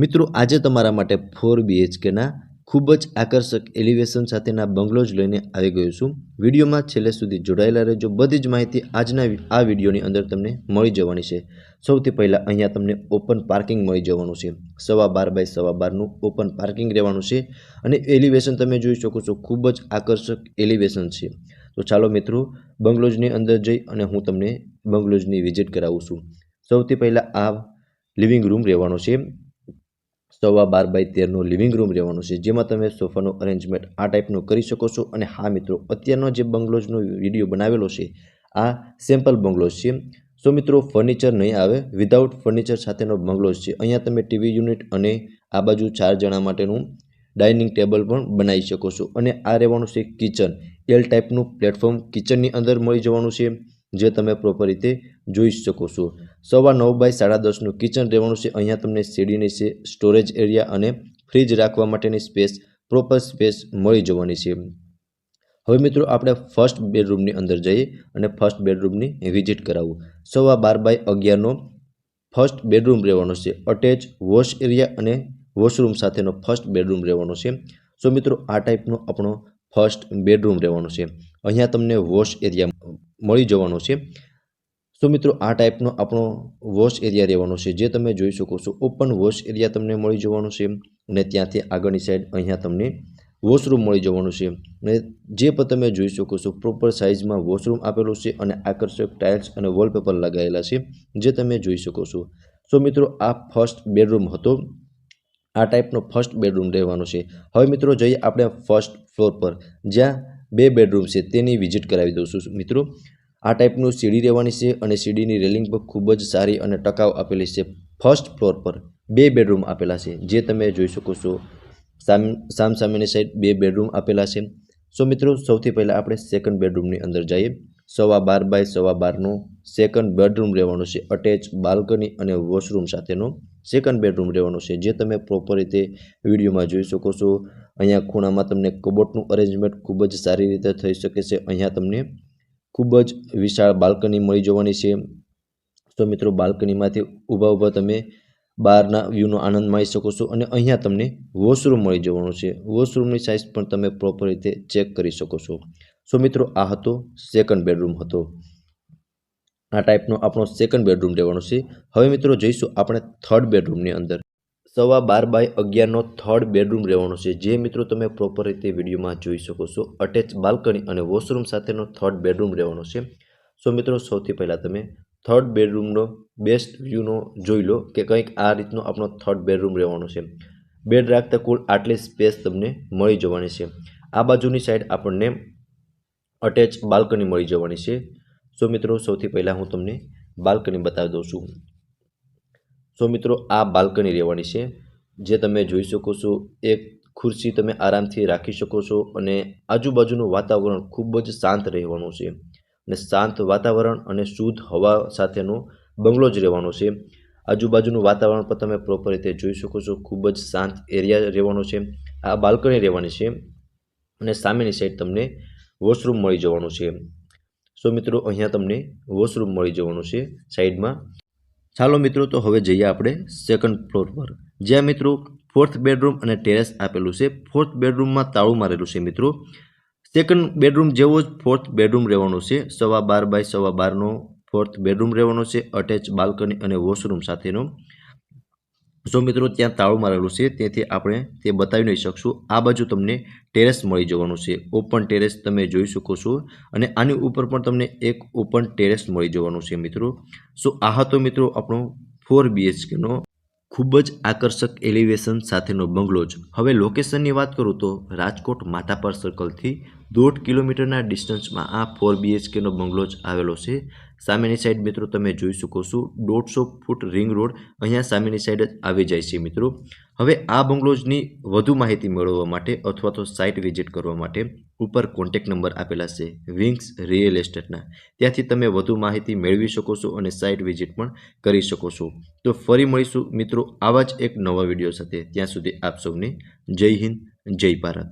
મિત્રો આજે તમારા માટે 4 BHKના ખૂબ જ આકર્ષક એલિવેશન સાથેના બંગલોઝ લઈને આવી ગયો છું। વિડીયોમાં છેલ્લે સુધી જોડાયેલા રહેજો। બધી જ માહિતી આજના આ વિડીયોની અંદર તમને મળી જવાની છે। સૌથી પહેલાં અહીંયા તમને ઓપન પાર્કિંગ મળી જવાનું છે। 12.5 બાય 12નું ઓપન પાર્કિંગ રહેવાનું છે અને એલિવેશન તમે જોઈ શકો છો, ખૂબ જ આકર્ષક એલિવેશન છે। તો ચાલો મિત્રો બંગલોઝની અંદર જઈ અને હું તમને બંગલોઝની વિઝિટ કરાવું છું। સૌથી પહેલાં આ લિવિંગ રૂમ રહેવાનો છે। 12.5 બાય 13નો લિવિંગ રૂમ રહેવાનો છે, જેમાં તમે સોફાનો અરેન્જમેન્ટ આ ટાઈપનું કરી શકો છો। અને હા મિત્રો, અત્યારનો જે બંગલોઝનો વિડીયો બનાવેલો છે આ સેમ્પલ બંગલોઝ છે। સો મિત્રો ફર્નિચર નહીં આવે, વિધાઉટ ફર્નિચર સાથેનો બંગલોઝ છે। અહીંયા તમે ટીવી યુનિટ અને આ બાજુ 4 જણા માટેનું ડાઇનિંગ ટેબલ પણ બનાવી શકો છો। અને આ રહેવાનું છે કિચન, એલ ટાઈપનું પ્લેટફોર્મ કિચનની અંદર મળી જવાનું છે, જે તમે પ્રોપર રીતે જોઈ શકો છો। 9.25 બાય 10.5નું કિચન રહેવાનું છે। અહીંયા તમને સીડીની છે, સ્ટોરેજ એરિયા અને ફ્રીજ રાખવા માટેની સ્પેસ, પ્રોપર સ્પેસ મળી જવાની છે। હવે મિત્રો આપણે ફર્સ્ટ બેડરૂમની અંદર જઈએ અને ફર્સ્ટ બેડરૂમની વિઝિટ કરાવું। 12.5 બાય 11નો ફર્સ્ટ બેડરૂમ રહેવાનો છે। અટેચ વોશ એરિયા અને વોશરૂમ સાથેનો ફર્સ્ટ બેડરૂમ રહેવાનો છે। સો મિત્રો આ ટાઈપનો આપણો ફર્સ્ટ બેડરૂમ રહેવાનો છે। અહીંયા તમને વોશ એરિયા મળી જવાનો છે। સો મિત્રો આ ટાઈપનો આપણો વોશ એરિયા રહેવાનો છે, જે તમે જોઈ શકો છો। ઓપન વોશ એરિયા તમને મળી જવાનો છે અને ત્યાંથી આગળની સાઈડ અહીંયા તમને વોશરૂમ મળી જવાનું છે। અને જે પણ તમે જોઈ શકો છો પ્રોપર સાઇઝમાં વોશરૂમ આપેલું છે અને આકર્ષક ટાઇલ્સ અને વોલપેપર લગાવેલા છે, જે તમે જોઈ શકો છો। સો મિત્રો આ ફર્સ્ટ બેડરૂમ હતો, આ ટાઈપનો ફર્સ્ટ બેડરૂમ રહેવાનો છે। હવે મિત્રો જઈએ આપણે ફર્સ્ટ ફ્લોર પર, જ્યાં 2 બેડરૂમ છે તેની વિઝિટ કરાવી દઉં છું। મિત્રો આ ટાઈપનું સીડી રહેવાની છે અને સીડીની રેલિંગ પણ ખૂબ જ સારી અને ટકાઉ આપેલી છે। ફર્સ્ટ ફ્લોર પર 2 બેડરૂમ આપેલા છે, જે તમે જોઈ શકો છો। સામસામેની સાઈડ 2 બેડરૂમ આપેલા છે। સો મિત્રો સૌથી પહેલાં આપણે સેકન્ડ બેડરૂમની અંદર જઈએ। 12.5 બાય 12નો સેકન્ડ બેડરૂમ રહેવાનો છે। અટેચ બાલ્કની અને વોશરૂમ સાથેનો સેકન્ડ બેડરૂમ રહેવાનો છે, જે તમે પ્રોપર રીતે વિડીયોમાં જોઈ શકો છો। અહીંયા ખૂણામાં તમને કબોર્ડનું અરેન્જમેન્ટ ખૂબ જ સારી રીતે થઈ શકે છે। અહીંયા તમને ખૂબ જ વિશાળ બાલ્કની મળી જવાની છે। તો મિત્રો બાલ્કનીમાંથી ઊભા તમે બહારના વ્યૂનો આનંદ માણી શકો છો। અને અહીંયા તમને વોશરૂમ મળી જવાનું છે। વોશરૂમની સાઇઝ પણ તમે પ્રોપર રીતે ચેક કરી શકો છો। સો મિત્રો આ હતો સેકન્ડ બેડરૂમ હતો, આ ટાઈપનો આપણો સેકન્ડ બેડરૂમ રહેવાનો છે। હવે મિત્રો જઈશું આપણે થર્ડ બેડરૂમની અંદર। 12.5 બાય 11નો થર્ડ બેડરૂમ રહેવાનો છે, જે મિત્રો તમે પ્રોપર રીતે વિડીયોમાં જોઈ શકો છો। અટેચ બાલ્કની અને વોશરૂમ સાથેનો થર્ડ બેડરૂમ રહેવાનો છે। સો મિત્રો સૌથી પહેલાં તમે થર્ડ બેડરૂમનો બેસ્ટ વ્યૂનો જોઈ લો કે કંઈક આ રીતનો આપણો થર્ડ બેડરૂમ રહેવાનો છે। બેડ રાખતા કુલ આટલી સ્પેસ તમને મળી જવાની છે। આ બાજુની સાઈડ આપણને અટેચ બાલ્કની મળી જવાની છે। સો મિત્રો સૌથી પહેલાં હું તમને બાલ્કની બતાવી દઉં છું। સો મિત્રો આ બાલ્કની રહેવાની છે, જે તમે જોઈ શકો છો। એક ખુરશી તમે આરામથી રાખી શકો છો અને આજુબાજુનું વાતાવરણ ખૂબ જ શાંત રહેવાનું છે। અને શાંત વાતાવરણ અને શુદ્ધ હવા સાથેનો બંગલો જ રહેવાનો છે। આજુબાજુનું વાતાવરણ પણ તમે પ્રોપર રીતે જોઈ શકો છો, ખૂબ જ શાંત એરિયા રહેવાનો છે। આ બાલ્કની રહેવાની છે અને સામેની સાઈડ તમને વોશરૂમ મળી જવાનું છે। સો મિત્રો અહીંયા તમને વોશરૂમ મળી જવાનું છે સાઈડમાં। ચાલો મિત્રો તો હવે જઈએ આપણે સેકન્ડ ફ્લોર પર, જ્યાં મિત્રો ફોર્થ બેડરૂમ અને ટેરેસ આપેલું છે। ફોર્થ બેડરૂમમાં તાળું મારેલું છે મિત્રો। સેકન્ડ બેડરૂમ જેવો જ ફોર્થ બેડરૂમ રહેવાનો છે। 12.5 બાય 12નો ફોર્થ બેડરૂમ રહેવાનો છે। અટેચ બાલ્કની અને વોશરૂમ સાથેનો। સો મિત્રો ત્યાં તાળું મારેલું છે, તેથી આપણે તે બતાવી નહીં શકશું। આ બાજુ તમને ટેરેસ મળી જવાનું છે, ઓપન ટેરેસ તમે જોઈ શકો છો। અને આની ઉપર પણ તમને એક ઓપન ટેરેસ મળી જવાનું છે મિત્રો। સો આ હતો મિત્રો આપણો 4 BHKનો ખૂબ જ આકર્ષક એલિવેશન સાથેનો બંગલોઝ। હવે લોકેશનની વાત કરું તો રાજકોટ માધાપર સર્કલથી 1.5 કિલોમીટરના ડિસ્ટન્સમાં આ 4 BHKનો બંગલોઝ આવેલો છે। સામેની સાઈડ મિત્રો તમે જોઈ શકો છો 150 ફૂટ રિંગ રોડ અહીંયા સામેની સાઈડ જ આવી જાય છે મિત્રો। હવે આ બંગલોઝની વધુ માહિતી મેળવવા માટે અથવા તો સાઇટ વિઝિટ કરવા માટે ઉપર કોન્ટેક્ટ નંબર આપેલા છે વિંગ્સ રિયલ એસ્ટેટના, ત્યાંથી તમે વધુ માહિતી મેળવી શકો છો અને સાઇટ વિઝિટ પણ કરી શકો છો। તો ફરી મળીશું મિત્રો આવા જ એક નવા વિડીયો સાથે। ત્યાં સુધી આપ સૌને જય હિન્દ, જય ભારત।